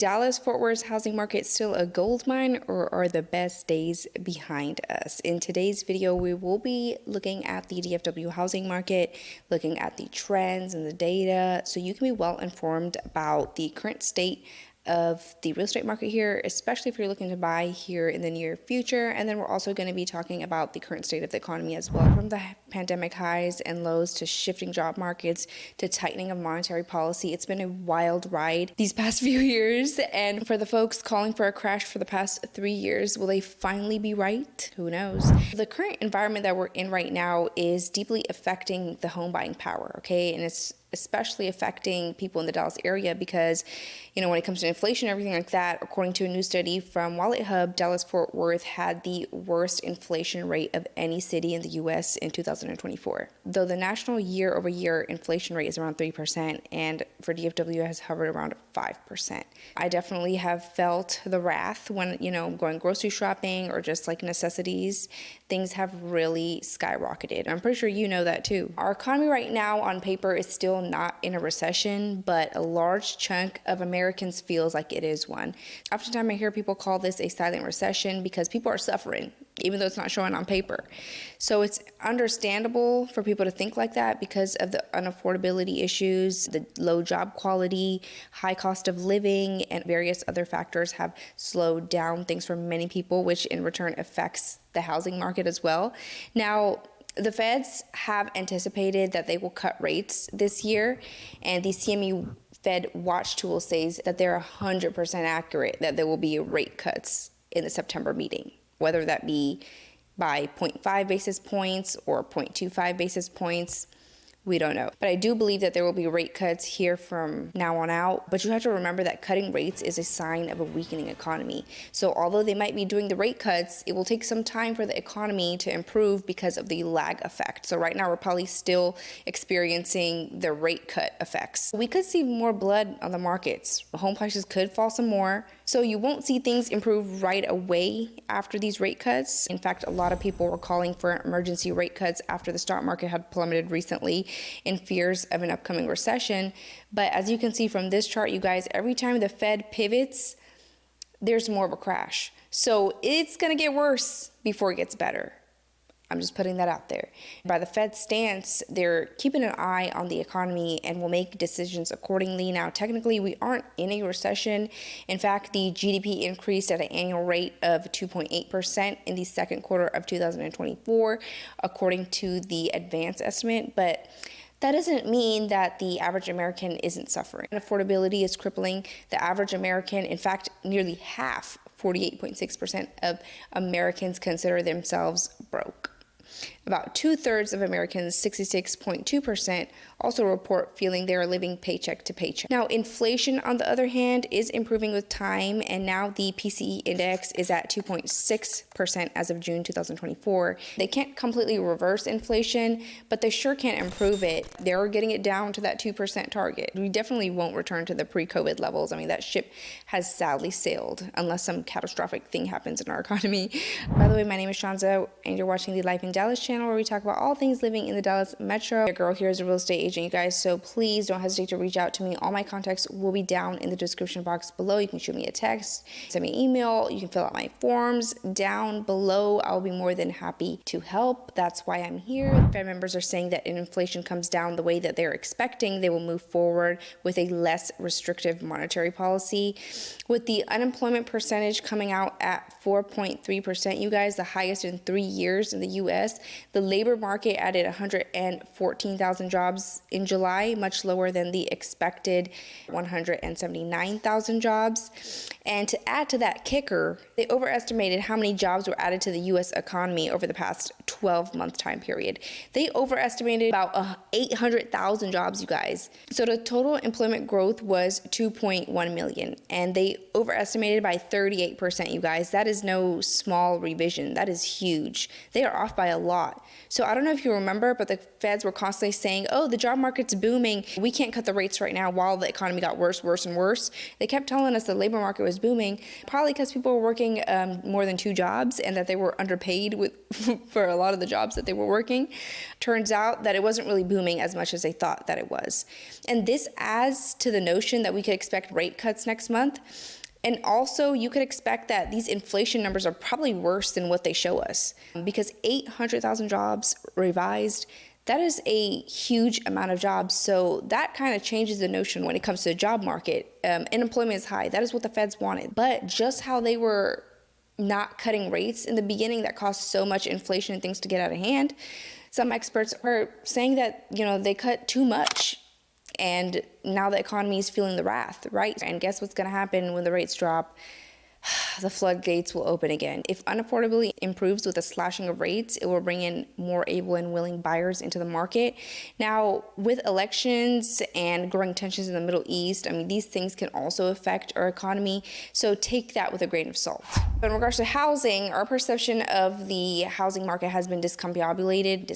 Dallas-Fort Worth's housing market still a gold mine, or are the best days behind us? In today's video, we will be looking at the DFW housing market, looking at the trends and the data, so you can be well informed about the current state of the real estate market here, especially if you're looking to buy here in the near future. And then we're also going to be talking about the current state of the economy as well, from the pandemic highs and lows to shifting job markets to tightening of monetary policy. It's been a wild ride these past few years. And for the folks calling for a crash for the past 3 years, will they finally be right? Who knows? The current environment that we're in right now is deeply affecting the home buying power, okay? And it's especially affecting people in the Dallas area because, when it comes to inflation and everything like that, according to a new study from Wallet Hub, Dallas-Fort Worth had the worst inflation rate of any city in the U.S. in 2024. Though the national year-over-year inflation rate is around 3%, and for DFW has hovered around 5%. I definitely have felt the wrath when, going grocery shopping or just like necessities. Things have really skyrocketed. I'm pretty sure you know that too. Our economy right now on paper is still not in a recession, but a large chunk of Americans feels like it is one. Oftentimes I hear people call this a silent recession because people are suffering, even though it's not showing on paper. So it's understandable for people to think like that because of the unaffordability issues, the low job quality, high cost of living, and various other factors have slowed down things for many people, which in return affects the housing market as well. Now, the feds have anticipated that they will cut rates this year, and the CME Fed Watch tool says that they're 100% accurate that there will be rate cuts in the September meeting, whether that be by 0.5 basis points or 0.25 basis points. We don't know. But I do believe that there will be rate cuts here from now on out. But you have to remember that cutting rates is a sign of a weakening economy. So although they might be doing the rate cuts, it will take some time for the economy to improve because of the lag effect. So right now we're probably still experiencing the rate cut effects. We could see more blood on the markets. Home prices could fall some more. So you won't see things improve right away after these rate cuts. In fact, a lot of people were calling for emergency rate cuts after the stock market had plummeted recently in fears of an upcoming recession. But as you can see from this chart, you guys, every time the Fed pivots, there's more of a crash. So it's going to get worse before it gets better. I'm just putting that out there. By the Fed's stance, they're keeping an eye on the economy and will make decisions accordingly. Now, technically, we aren't in a recession. In fact, the GDP increased at an annual rate of 2.8% in the second quarter of 2024, according to the advanced estimate. But that doesn't mean that the average American isn't suffering. Affordability is crippling the average American. In fact, nearly half, 48.6% of Americans consider themselves broke. About 2/3 of Americans, 66.2%, also report feeling they are living paycheck to paycheck. Now, inflation, on the other hand, is improving with time, and now the PCE index is at 2.6% as of June 2024. They can't completely reverse inflation, but they sure can improve it. They're getting it down to that 2% target. We definitely won't return to the pre-COVID levels. I mean, that ship has sadly sailed unless some catastrophic thing happens in our economy. By the way, my name is Shanza, and you're watching the Life in Dallas channel, where we talk about all things living in the Dallas metro. Your girl here is a real estate agent, you guys, so please don't hesitate to reach out to me. All my contacts will be down in the description box below. You can shoot me a text, send me an email, you can fill out my forms down below. I'll be more than happy to help. That's why I'm here. Fed members are saying that if inflation comes down the way that they're expecting, they will move forward with a less restrictive monetary policy. With the unemployment percentage coming out at 4.3%, you guys, the highest in 3 years in the U.S., the labor market added 114,000 jobs in July, much lower than the expected 179,000 jobs. And to add to that kicker, they overestimated how many jobs were added to the U.S. economy over the past 12-month time period. They overestimated about 800,000 jobs, you guys. So the total employment growth was 2.1 million, and they overestimated by 38%, you guys. That is no small revision. That is huge. They are off by a lot. So I don't know if you remember, but the feds were constantly saying, oh, the job market's booming. We can't cut the rates right now while the economy got worse, worse, and worse. They kept telling us the labor market was booming, probably because people were working more than 2 jobs and that they were underpaid for a lot of the jobs that they were working. Turns out that it wasn't really booming as much as they thought that it was. And this adds to the notion that we could expect rate cuts next month. And also, you could expect that these inflation numbers are probably worse than what they show us, because 800,000 jobs revised, that is a huge amount of jobs. So that kind of changes the notion when it comes to the job market. Unemployment is high. That is what the feds wanted. But just how they were not cutting rates in the beginning that caused so much inflation and things to get out of hand, some experts are saying that, they cut too much. And now the economy is feeling the wrath, right? And guess what's going to happen when the rates drop? The floodgates will open again. If unaffordability improves with a slashing of rates, it will bring in more able and willing buyers into the market. Now, with elections and growing tensions in the Middle East, these things can also affect our economy. So take that with a grain of salt. In regards to housing, our perception of the housing market has been discombobulated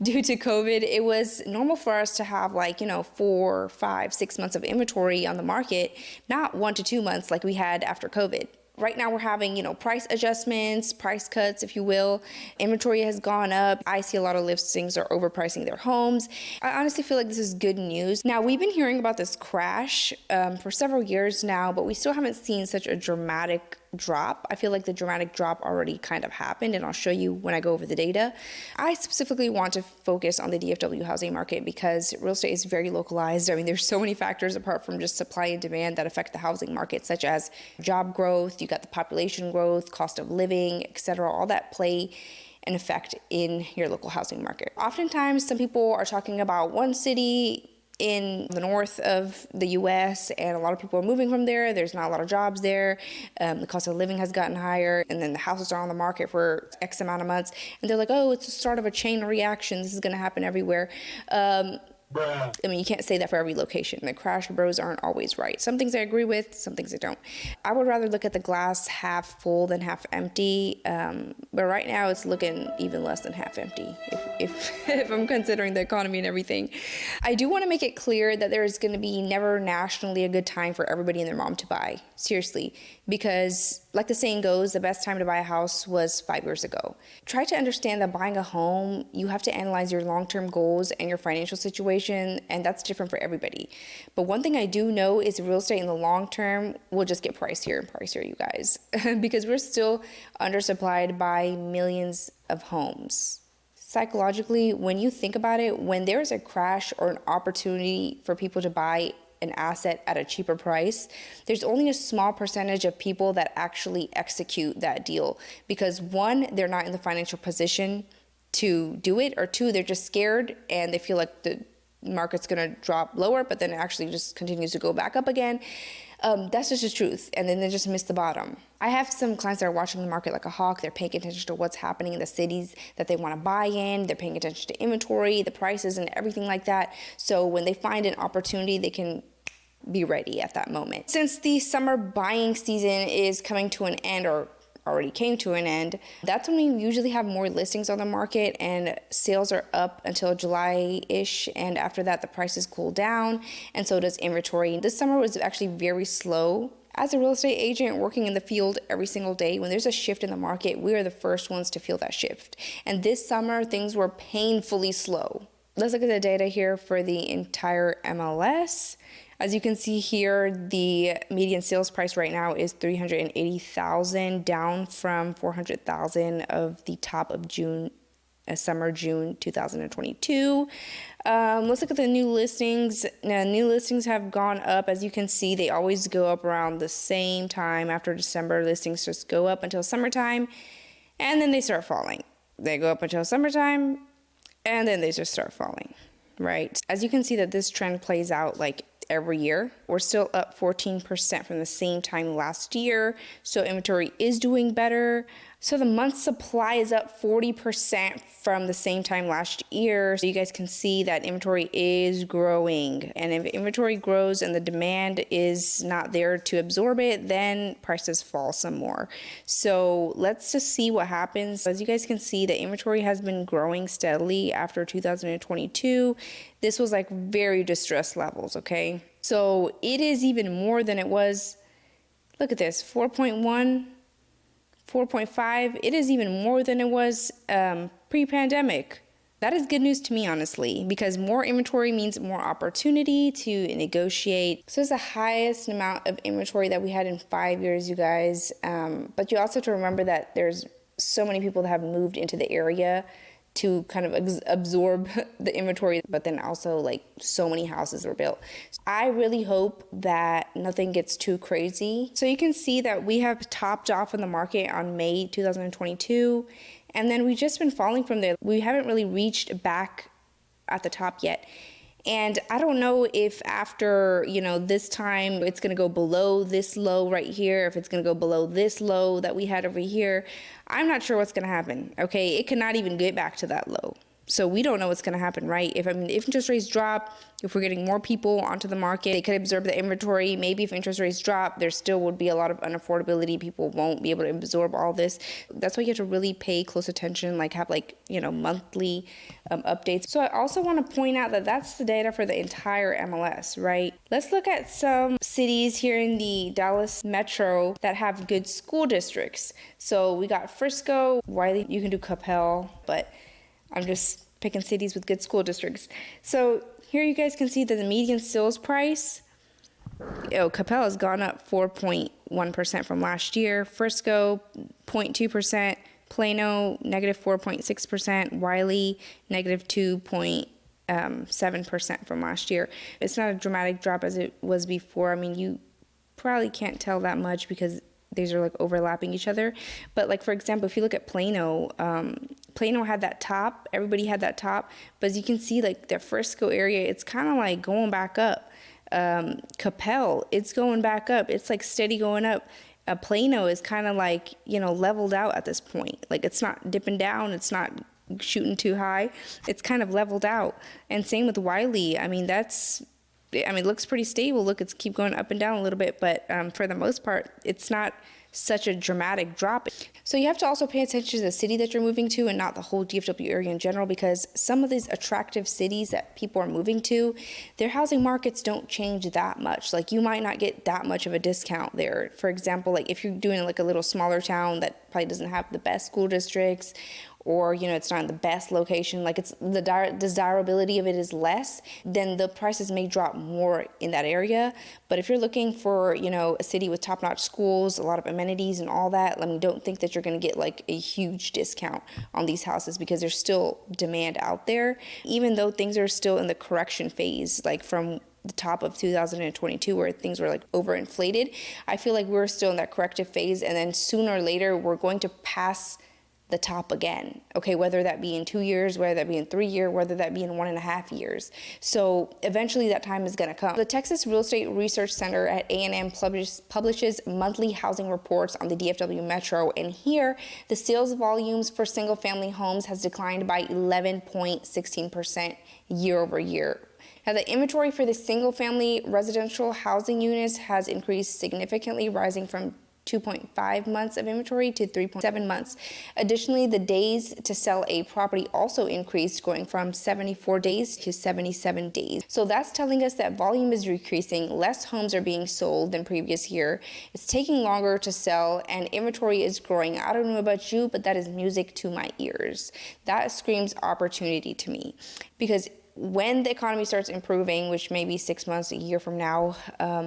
due to COVID. It was normal for us to have 4, 5, 6 months of inventory on the market, not 1 to 2 months like we had after COVID. Right now we're having, price adjustments, price cuts, if you will. Inventory has gone up. I see a lot of listings are overpricing their homes. I honestly feel like this is good news. Now, we've been hearing about this crash for several years now, but we still haven't seen such a dramatic drop. I feel like the dramatic drop already kind of happened, and I'll show you when I go over the data. I specifically want to focus on the DFW housing market because real estate is very localized. There's so many factors apart from just supply and demand that affect the housing market, such as job growth, you got the population growth, cost of living, etc. All that play an effect in your local housing market. Oftentimes, some people are talking about one city in the north of the U.S. and a lot of people are moving from there. There's not a lot of jobs there. The cost of living has gotten higher, and then the houses are on the market for X amount of months, and they're like, oh, it's the start of a chain reaction. This is going to happen everywhere. You can't say that for every location. The crash bros aren't always right. Some things I agree with, some things I don't. I would rather look at the glass half full than half empty. But right now it's looking even less than half empty if I'm considering the economy and everything. I do want to make it clear that there is going to be never nationally a good time for everybody and their mom to buy. Seriously. Because like the saying goes, the best time to buy a house was 5 years ago. Try to understand that buying a home, you have to analyze your long-term goals and your financial situation, and that's different for everybody. But one thing I do know is real estate in the long term will just get pricier and pricier, you guys, because we're still undersupplied by millions of homes. Psychologically, when you think about it, when there's a crash or an opportunity for people to buy an asset at a cheaper price, there's only a small percentage of people that actually execute that deal because 1, they're not in the financial position to do it, or 2, they're just scared and they feel like the market's going to drop lower, but then it actually just continues to go back up again. That's just the truth. And then they just miss the bottom. I have some clients that are watching the market like a hawk. They're paying attention to what's happening in the cities that they want to buy in. They're paying attention to inventory, the prices, and everything like that. So when they find an opportunity, they can be ready at that moment. Since the summer buying season is coming to an end, or already came to an end, that's when we usually have more listings on the market and sales are up until July-ish, and after that the prices cool down and so does inventory. This summer was actually very slow. As a real estate agent working in the field every single day, when there's a shift in the market, we are the first ones to feel that shift. And this summer things were painfully slow. Let's look at the data here for the entire MLS. As you can see here, the median sales price right now is $380,000, down from $400,000 of the top of June, June 2022. Let's look at the new listings. Now, new listings have gone up. As you can see, they always go up around the same time after December. Listings just go up until summertime, and then they start falling. They go up until summertime, and then they just start falling, right? As you can see that this trend plays out every year. We're still up 14% from the same time last year. So inventory is doing better. So the month supply is up 40% from the same time last year. So you guys can see that inventory is growing. And if inventory grows and the demand is not there to absorb it, then prices fall some more. So let's just see what happens. As you guys can see, the inventory has been growing steadily after 2022. This was like very distressed levels, okay? So it is even more than it was. Look at this, 4.1. 4.5, it is even more than it was pre-pandemic. That is good news to me, honestly, because more inventory means more opportunity to negotiate. So it's the highest amount of inventory that we had in 5 years, you guys. But you also have to remember that there's so many people that have moved into the area to kind of absorb the inventory, but then also like so many houses were built. I really hope that nothing gets too crazy. So you can see that we have topped off in the market on May 2022, and then we've just been falling from there. We haven't really reached back at the top yet. And I don't know if after, this time it's going to go below this low right here, if it's going to go below this low that we had over here. I'm not sure what's going to happen, okay? It cannot even get back to that low. So we don't know what's going to happen, right? If interest rates drop, if we're getting more people onto the market, they could absorb the inventory. Maybe if interest rates drop, there still would be a lot of unaffordability. People won't be able to absorb all this. That's why you have to really pay close attention, have monthly updates. So I also want to point out that that's the data for the entire MLS, right? Let's look at some cities here in the Dallas metro that have good school districts. So we got Frisco, Wiley, you can do Capel, but I'm just picking cities with good school districts. So here you guys can see that the median sales price, Capel has gone up 4.1% from last year. Frisco, 0.2%. Plano, negative 4.6%. Wiley, negative 2.7% from last year. It's not a dramatic drop as it was before. I mean, you probably can't tell that much because these are overlapping each other. But for example, if you look at Plano, Plano had that top, everybody had that top, but as you can see, the Frisco area, it's kind of going back up. Capel, it's going back up. It's steady going up. Plano is kind of leveled out at this point. It's not dipping down. It's not shooting too high. It's kind of leveled out. And same with Wiley. It looks pretty stable. Look, it's keep going up and down a little bit, but for the most part, it's not such a dramatic drop. So you have to also pay attention to the city that you're moving to and not the whole DFW area in general, because some of these attractive cities that people are moving to, their housing markets don't change that much. You might not get that much of a discount there. For example, if you're doing a little smaller town that probably doesn't have the best school districts, or it's not in the best location, it's the desirability of it is less, then the prices may drop more in that area. But if you're looking for a city with top-notch schools, a lot of amenities and all that, don't think that you're going to get a huge discount on these houses, because there's still demand out there, even though things are still in the correction phase, from the top of 2022 where things were overinflated. I feel we're still in that corrective phase, and then sooner or later we're going to pass the top again, okay, whether that be in 2 years, whether that be in 3 years, whether that be in 1.5 years. So eventually that time is going to come. The Texas Real Estate Research Center at A&M publishes monthly housing reports on the DFW Metro, and here the sales volumes for single-family homes has declined by 11.16% year over year. Now, the inventory for the single-family residential housing units has increased significantly, rising from 2.5 months of inventory to 3.7 months. Additionally, the days to sell a property also increased, going from 74 days to 77 days. So that's telling us that volume is decreasing, less homes are being sold than previous year, it's taking longer to sell, and inventory is growing. I don't know about you, but that is music to my ears. That screams opportunity to me, because when the economy starts improving, which may be 6 months, a year from now,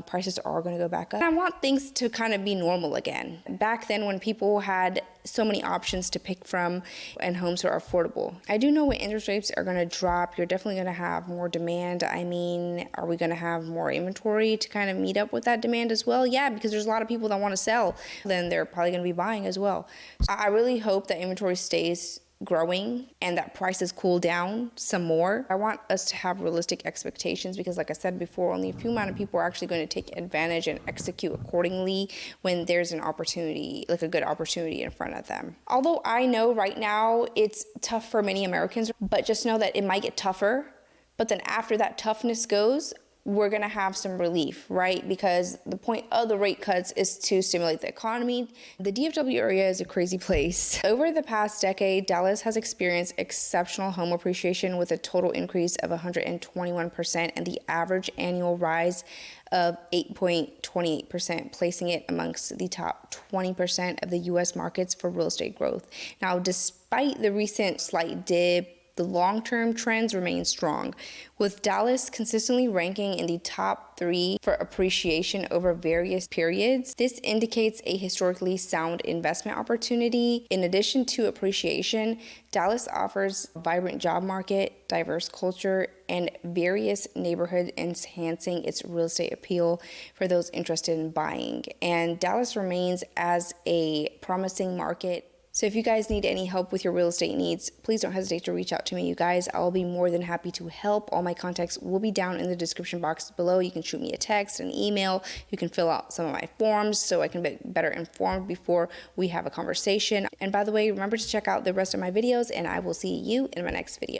prices are going to go back up. And I want things to kind of be normal again. Back then, when people had so many options to pick from and homes are affordable. I do know when interest rates are going to drop, you're definitely going to have more demand. Are we going to have more inventory to kind of meet up with that demand as well? Yeah, because there's a lot of people that want to sell. Then they're probably going to be buying as well. I really hope that inventory stays growing and that prices cool down some more. I want us to have realistic expectations because, like I said before, only a few amount of people are actually going to take advantage and execute accordingly when there's an opportunity, like a good opportunity in front of them. Although I know right now it's tough for many Americans, but just know that it might get tougher. But then after that toughness goes, we're going to have some relief, right? Because the point of the rate cuts is to stimulate the economy. The DFW area is a crazy place. Over the past decade, Dallas has experienced exceptional home appreciation with a total increase of 121% and the average annual rise of 8.28%, placing it amongst the top 20% of the U.S. markets for real estate growth. Now, despite the recent slight dip, the long-term trends remain strong, with Dallas consistently ranking in the top 3 for appreciation over various periods. This indicates a historically sound investment opportunity. In addition to appreciation, Dallas offers a vibrant job market, diverse culture, and various neighborhoods, enhancing its real estate appeal for those interested in buying. And Dallas remains as a promising market. So if you guys need any help with your real estate needs, please don't hesitate to reach out to me, you guys. I'll be more than happy to help. All my contacts will be down in the description box below. You can shoot me a text, an email. You can fill out some of my forms so I can be better informed before we have a conversation. And by the way, remember to check out the rest of my videos, and I will see you in my next video.